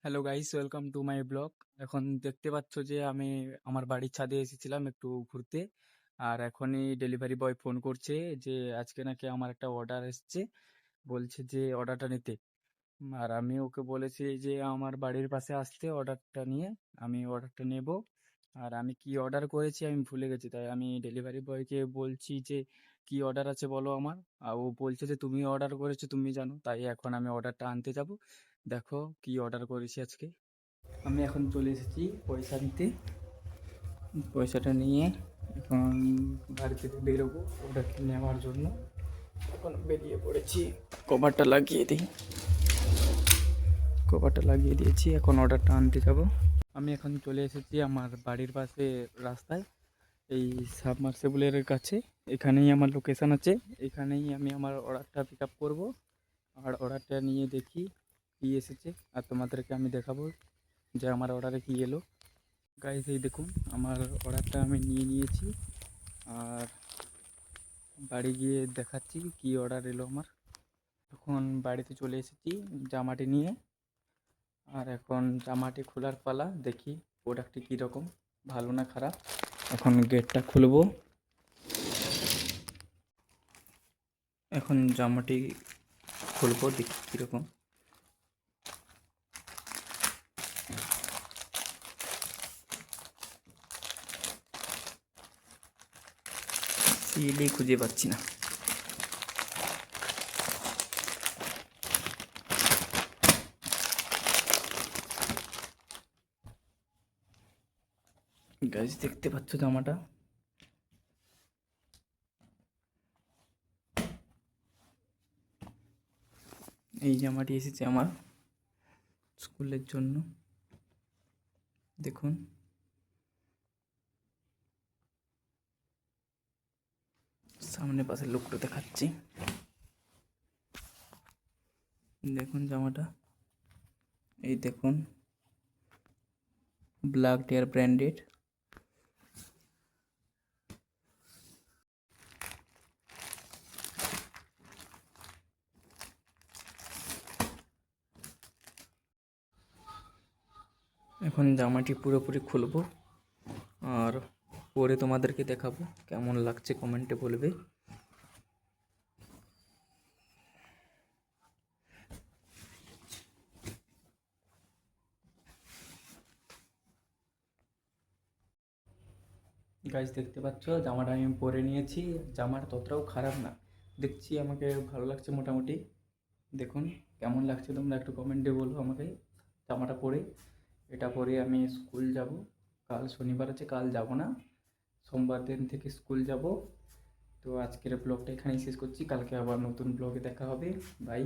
Hello guys, welcome to my blog. এখন দেখতে পাচ্ছ যে আমি আমার বাড়ির ছাদে এসেছিলাম একটু ঘুরতে। আর এখনই ডেলিভারি বয় ফোন করছে যে আজকে নাকি আমার একটা অর্ডার এসছে, বলছে যে অর্ডারটা নিতে। আর আমি ওকে বলেছি যে আমার বাড়ির পাশে আসতে অর্ডারটা নিয়ে আমি অর্ডারটা নেব। আর আমি কি অর্ডার করেছি আমি ভুলে গেছি, তাই আমি ডেলিভারি বয়কে বলছি যে কি অর্ডার আছে বলো আমার। আর ও বলছে যে তুমি অর্ডার করেছো তুমি জানো, তাই এখন আমি অর্ডারটা আনতে যাব। দেখো কি অর্ডার করেছি আজকে। আমি এখন চলে এসেছি পয়সা নিতে। পয়সাটা নিয়ে এখন বাড়ি থেকে বেরোবো অর্ডারটা নেওয়ার জন্য। এখন বেরিয়ে পড়েছি। কভারটা লাগিয়ে দিই। কভারটা লাগিয়ে দিয়েছি, এখন অর্ডারটা আনতে যাব। আমি এখন চলে এসেছি আমার বাড়ির পাশে রাস্তায়, এই সাবমার্সিবলের কাছে। এখানেই আমার লোকেশান আছে, এখানেই আমি আমার অর্ডারটা পিক আপ করবো। আর অর্ডারটা নিয়ে দেখি কী এসেছে, আর তোমাদেরকে আমি দেখাবো যে আমার অর্ডারে কী এলো। গাইস এই দেখুন আমার অর্ডারটা আমি নিয়ে নিয়েছি। আর বাড়ি গিয়ে দেখাচ্ছি কি অর্ডার এলো আমার। এখন বাড়িতে চলে এসেছি জামাটি নিয়ে। আর এখন জামাটি খোলার পালা, দেখি প্রোডাক্টটি কীরকম, ভালো না খারাপ। এখন গেটটা খুলবো। এখন জামাটি খুলবো, দেখি কীরকম। সিলই খুঁজে পাচ্ছি না। গাইস দেখতে পাচ্ছ জামাটা, এই জামাটি এসেছে আমার স্কুলের জন্য। দেখুন সামনে পাশে লুকটা দেখাচ্ছি। দেখুন জামাটা, এই দেখুন ব্ল্যাক টিয়ার ব্র্যান্ডেড। এখন জামাটি পুরোপুরি খুলবো আর পরে তোমাদেরকে দেখাবো কেমন লাগছে, কমেন্টে বলবে। গাইস দেখতে পাচ্ছ জামাটা আমি পরে নিয়েছি। জামাটা ততটাও খারাপ না, দেখছি আমাকে ভালো লাগছে মোটামুটি। দেখুন কেমন লাগছে তোমরা একটু কমেন্টে বলো আমাকে। জামাটা পরে, এটা পরে আমি স্কুল যাব। কাল শনিবার আছে, কাল যাব না, সোমবার দিন থেকে স্কুল যাব। তো আজকের ব্লগটা এখানেই শেষ করছি, কালকে আবার নতুন ব্লগে দেখা হবে। বাই।